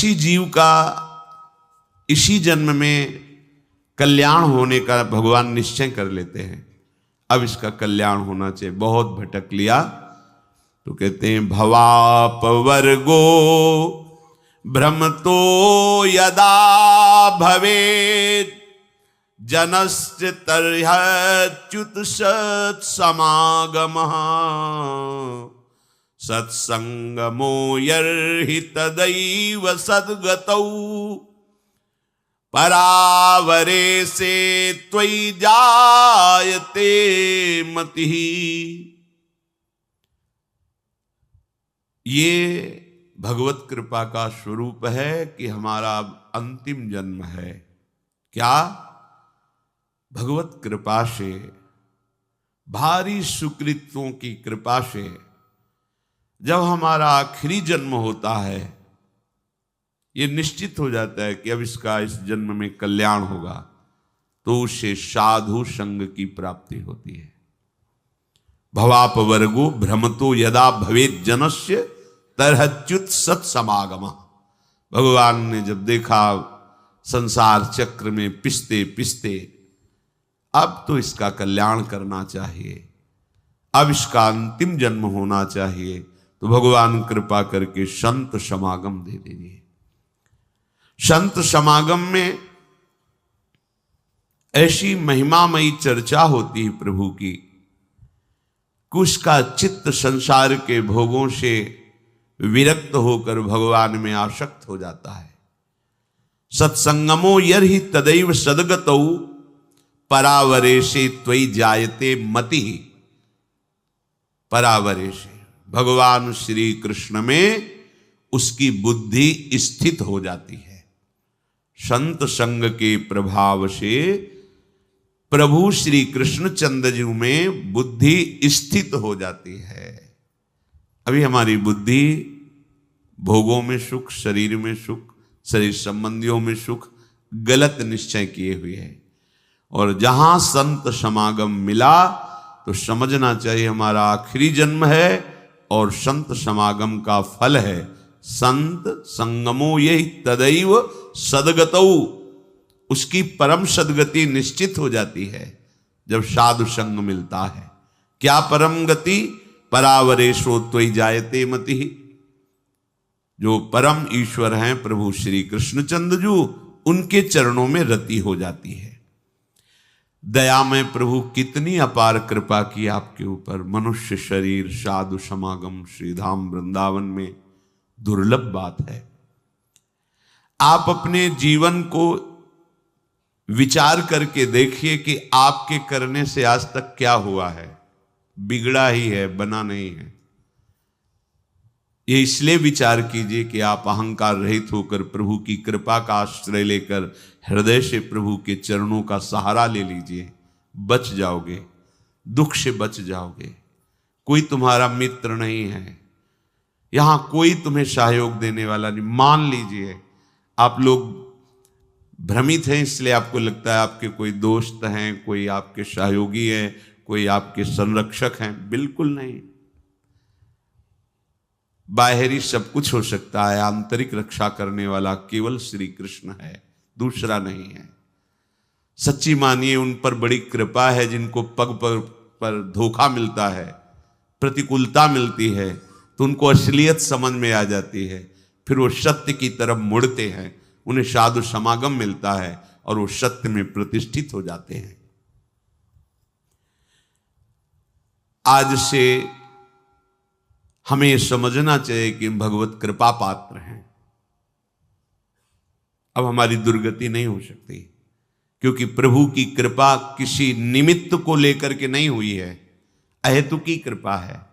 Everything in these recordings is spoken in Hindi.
किसी जीव का इसी जन्म में कल्याण होने का भगवान निश्चय कर लेते हैं, अब इसका कल्याण होना चाहिए, बहुत भटक लिया तो कहते हैं भवापवर्गो भ्रमतो यदा भवेत् जनस्य तर्ह्यच्युत सत्समागमः सत्संगमो यर्हि तदैव सद्गतौ परावरे से त्वयि जायते मतिः। ये भगवत कृपा का स्वरूप है कि हमारा अंतिम जन्म है। क्या? भगवत कृपा से, भारी सुकृतों की कृपा से जब हमारा आखिरी जन्म होता है, ये निश्चित हो जाता है कि अब इसका इस जन्म में कल्याण होगा, तो उसे साधु संग की प्राप्ति होती है। भवापवर्गो भ्रमतो यदा भवेत् जनस्य तर्ह्यच्युत सत्समागमः। भगवान ने जब देखा संसार चक्र में पिसते पिसते अब तो इसका कल्याण करना चाहिए, अब इसका अंतिम जन्म होना चाहिए, तो भगवान कृपा करके संत समागम दे दीजिए। संत समागम में ऐसी महिमामयी चर्चा होती है प्रभु की कि उसका चित्त संसार के भोगों से विरक्त होकर भगवान में आसक्त हो जाता है। सत्संगमो यर्हि तदैव सद्गतौ परावरे से त्वयि जायते मति। परावरे से भगवान श्री कृष्ण में उसकी बुद्धि स्थित हो जाती है। संत संग के प्रभाव से प्रभु श्री कृष्णचंद्र जी में बुद्धि स्थित हो जाती है। अभी हमारी बुद्धि भोगों में सुख, शरीर में सुख, शरीर संबंधियों में सुख, गलत निश्चय किए हुए है। और जहां संत समागम मिला तो समझना चाहिए हमारा आखिरी जन्म है और संत समागम का फल है संत संगमो यही तदैव सद्गतौ। उसकी परम सद्गति निश्चित हो जाती है जब साधु संग मिलता है। क्या परम गति? परावरेशो त्वयि जायते मति। जो परम ईश्वर हैं प्रभु श्री कृष्णचंद्र जी, उनके चरणों में रति हो जाती है। दया में प्रभु कितनी अपार कृपा की आपके ऊपर। मनुष्य शरीर साधु समागम श्रीधाम वृंदावन में दुर्लभ बात है। आप अपने जीवन को विचार करके देखिए कि आपके करने से आज तक क्या हुआ है। बिगड़ा ही है, बना नहीं है। ये इसलिए विचार कीजिए कि आप अहंकार रहित होकर प्रभु की कृपा का आश्रय लेकर हृदय से प्रभु के चरणों का सहारा ले लीजिए, बच जाओगे, दुख से बच जाओगे। कोई तुम्हारा मित्र नहीं है, यहां कोई तुम्हें सहयोग देने वाला नहीं। मान लीजिए आप लोग भ्रमित हैं, इसलिए आपको लगता है आपके कोई दोस्त हैं, कोई आपके सहयोगी हैं, कोई आपके संरक्षक हैं। बिल्कुल नहीं। बाहरी सब कुछ हो सकता है, आंतरिक रक्षा करने वाला केवल श्री कृष्ण है, दूसरा नहीं है। सच्ची मानिए उन पर बड़ी कृपा है जिनको पग पग पर धोखा मिलता है, प्रतिकूलता मिलती है, तो उनको असलियत समझ में आ जाती है, फिर वो सत्य की तरफ मुड़ते हैं, उन्हें साधु समागम मिलता है और वो सत्य में प्रतिष्ठित हो जाते हैं। आज से हमें समझना चाहिए कि भगवत कृपा पात्र हैं। अब हमारी दुर्गति नहीं हो सकती, क्योंकि प्रभु की कृपा किसी निमित्त को लेकर के नहीं हुई है, अहेतुकी कृपा है।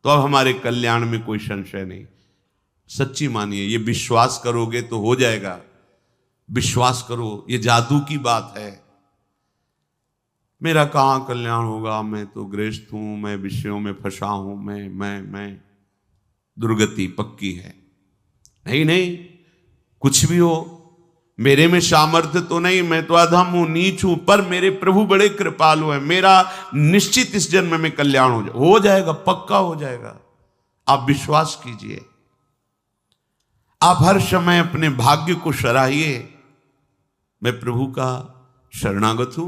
तो अब हमारे कल्याण में कोई संशय नहीं। सच्ची मानिए, ये विश्वास करोगे तो हो जाएगा। विश्वास करो, ये जादू की बात है। मेरा कहां कल्याण होगा, मैं तो गृहस्थ हूं, मैं विषयों में फंसा हूं, मैं दुर्गति पक्की है। नहीं, कुछ भी हो, मेरे में सामर्थ्य तो नहीं, मैं तो अधम हूं, नीच हूं, पर मेरे प्रभु बड़े कृपालु हैं। मेरा निश्चित इस जन्म में कल्याण हो जाएगा, पक्का हो जाएगा। आप विश्वास कीजिए। आप हर समय अपने भाग्य को सराहिए, मैं प्रभु का शरणागत हूं,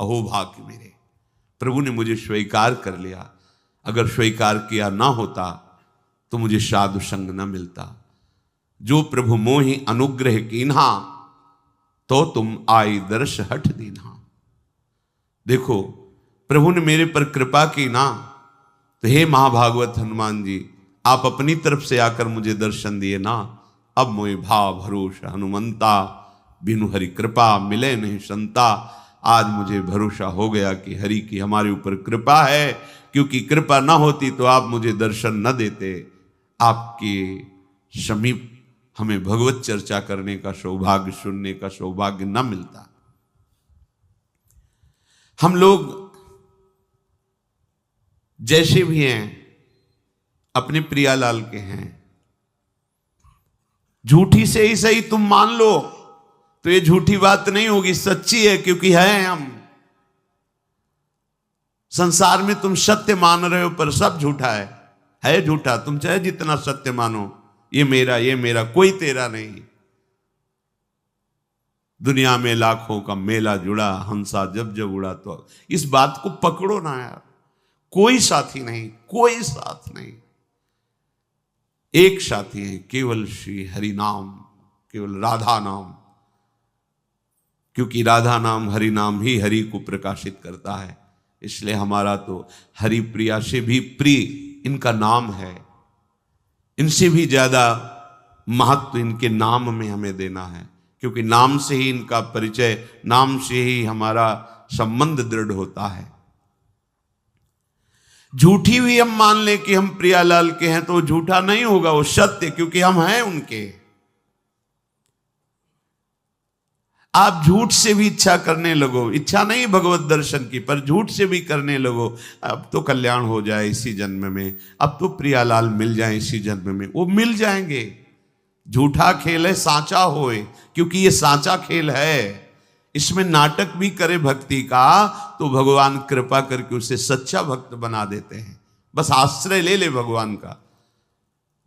अहो भाग्य मेरे, प्रभु ने मुझे स्वीकार कर लिया। अगर स्वीकार किया ना होता तो मुझे साधु संग न मिलता। जो प्रभु मोहि अनुग्रह कीन्हा, तो तुम आई दर्श हठ दीन्हा। देखो, प्रभु ने मेरे पर कृपा की ना, तो हे महाभागवत हनुमान जी, आप अपनी तरफ से आकर मुझे दर्शन दिए ना। अब मोहि भाव भरोसा हनुमंता, बिनु हरि कृपा मिले नहीं संता। आज मुझे भरोसा हो गया कि हरि की हमारे ऊपर कृपा है, क्योंकि कृपा ना होती तो आप मुझे दर्शन न देते। आपके समीप हमें भगवत चर्चा करने का सौभाग्य, सुनने का सौभाग्य न मिलता। हम लोग जैसे भी हैं, अपने प्रियालाल के हैं, झूठी से ही सही तुम मान लो तो ये झूठी बात नहीं होगी, सच्ची है, क्योंकि है हम। संसार में तुम सत्य मान रहे हो पर सब झूठा है झूठा। तुम चाहे जितना सत्य मानो, ये मेरा, कोई तेरा नहीं। दुनिया में लाखों का मेला जुड़ा, हंसा जब जब उड़ा। तो इस बात को पकड़ो ना यार, कोई साथी नहीं, कोई साथ नहीं। एक साथी है, केवल श्री हरि नाम, केवल राधा नाम, क्योंकि राधा नाम, हरि नाम ही हरि को प्रकाशित करता है। इसलिए हमारा तो हरि प्रिया से भी प्रिय इनका नाम है। इनसे भी ज्यादा महत्व इनके नाम में हमें देना है, क्योंकि नाम से ही इनका परिचय, नाम से ही हमारा संबंध दृढ़ होता है। झूठी भी हम मान ले कि हम प्रियालाल के हैं तो झूठा नहीं होगा, वो सत्य, क्योंकि हम हैं उनके। आप झूठ से भी इच्छा करने लगो, इच्छा नहीं भगवत दर्शन की, पर झूठ से भी करने लगो, अब तो कल्याण हो जाए इसी जन्म में, अब तो प्रियालाल मिल जाए इसी जन्म में, वो मिल जाएंगे। झूठा खेल है सांचा होए, क्योंकि ये सांचा खेल है। इसमें नाटक भी करे भक्ति का तो भगवान कृपा करके उसे सच्चा भक्त बना देते हैं। बस आश्रय ले ले भगवान का।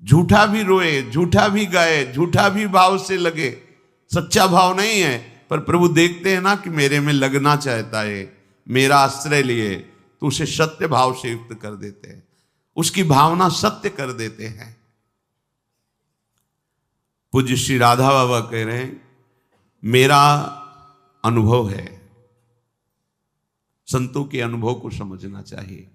झूठा भी रोए, झूठा भी गाए, झूठा भी भाव से लगे, सच्चा भाव नहीं है, पर प्रभु देखते हैं ना कि मेरे में लगना चाहता है, मेरा आश्रय लिए, तो उसे सत्य भाव से युक्त कर देते हैं, उसकी भावना सत्य कर देते हैं। पूज्य श्री राधा बाबा कह रहे हैं, मेरा अनुभव है, संतों के अनुभव को समझना चाहिए।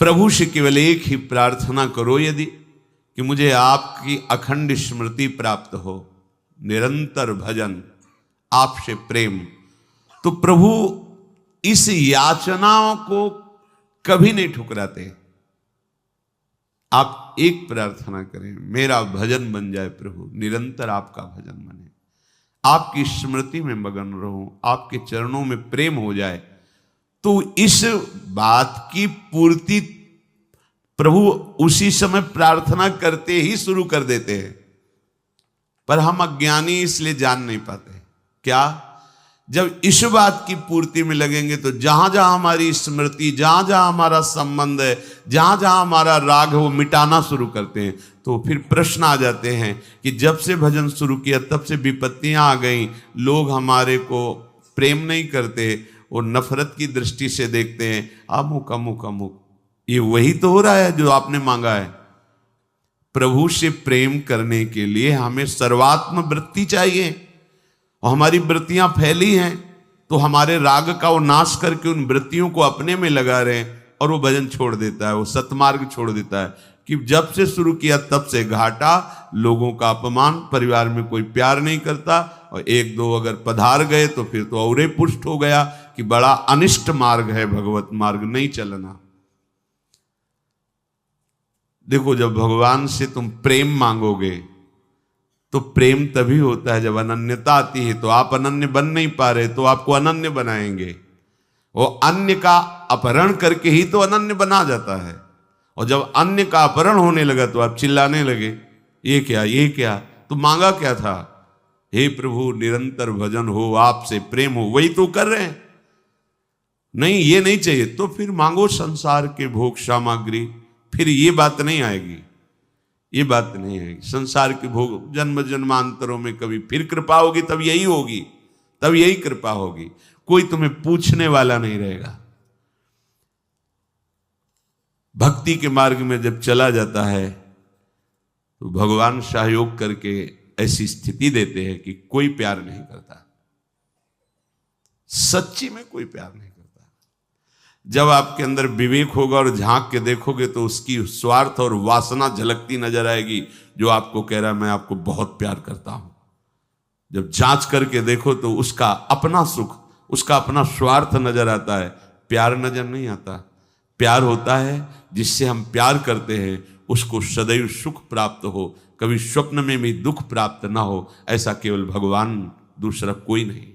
प्रभु से केवल एक ही प्रार्थना करो यदि, कि मुझे आपकी अखंड स्मृति प्राप्त हो, निरंतर भजन, आपसे प्रेम। तो प्रभु इस याचनाओं को कभी नहीं ठुकराते। आप एक प्रार्थना करें, मेरा भजन बन जाए प्रभु, निरंतर आपका भजन बने, आपकी स्मृति में मगन रहूं, आपके चरणों में प्रेम हो जाए। तो इस बात की पूर्ति प्रभु उसी समय प्रार्थना करते ही शुरू कर देते हैं, पर हम अज्ञानी इसलिए जान नहीं पाते। क्या? जब इस बात की पूर्ति में लगेंगे तो जहां जहां हमारी स्मृति, जहां जहां हमारा संबंध है, जहां जहां हमारा राग है, वो मिटाना शुरू करते हैं। तो फिर प्रश्न आ जाते हैं कि जब से भजन शुरू किया तब से विपत्तियां आ गई, लोग हमारे को प्रेम नहीं करते, वो नफरत की दृष्टि से देखते हैं, अमुक अमुक अमुक। ये वही तो हो रहा है जो आपने मांगा है। प्रभु से प्रेम करने के लिए हमें सर्वात्म वृत्ति चाहिए, और हमारी वृत्तियां फैली हैं तो हमारे राग का वो नाश करके उन वृत्तियों को अपने में लगा रहे हैं, और वो भजन छोड़ देता है, वो सतमार्ग छोड़ देता है। कि जब से शुरू किया तब से घाटा, लोगों का अपमान, परिवार में कोई प्यार नहीं करता, और एक दो अगर पधार गए तो फिर तो और पुष्ट हो गया कि बड़ा अनिष्ट मार्ग है, भगवत मार्ग नहीं चलना। देखो, जब भगवान से तुम प्रेम मांगोगे तो प्रेम तभी होता है जब अनन्यता आती है। तो आप अनन्य बन नहीं पा रहे, तो आपको अनन्य बनाएंगे। वो अन्य का अपहरण करके ही तो अनन्य बना जाता है, और जब अन्य का अपहरण होने लगा तो आप चिल्लाने लगे, ये क्या, ये क्या? तो मांगा क्या था? हे प्रभु, निरंतर भजन हो, आपसे प्रेम हो, वही तो कर रहे हैं। नहीं, ये नहीं चाहिए तो फिर मांगो संसार के भोग सामग्री, फिर ये बात नहीं आएगी। ये बात नहीं है। संसार के भोग जन्म जन्मांतरों में कभी फिर कृपा होगी, तब यही होगी, तब यही कृपा होगी। कोई तुम्हें पूछने वाला नहीं रहेगा। भक्ति के मार्ग में जब चला जाता है तो भगवान सहयोग करके ऐसी स्थिति देते हैं कि कोई प्यार नहीं करता, सच्ची में कोई प्यार नहीं करता। जब आपके अंदर विवेक होगा और झांक के देखोगे तो उसकी स्वार्थ और वासना झलकती नजर आएगी, जो आपको कह रहा है मैं आपको बहुत प्यार करता हूं। जब जांच करके देखो तो उसका अपना सुख, उसका अपना स्वार्थ नजर आता है, प्यार नजर नहीं आता। प्यार होता है जिससे हम प्यार करते हैं उसको सदैव सुख प्राप्त हो, कभी स्वप्न में भी दुख प्राप्त ना हो, ऐसा केवल भगवान, दूसरा कोई नहीं।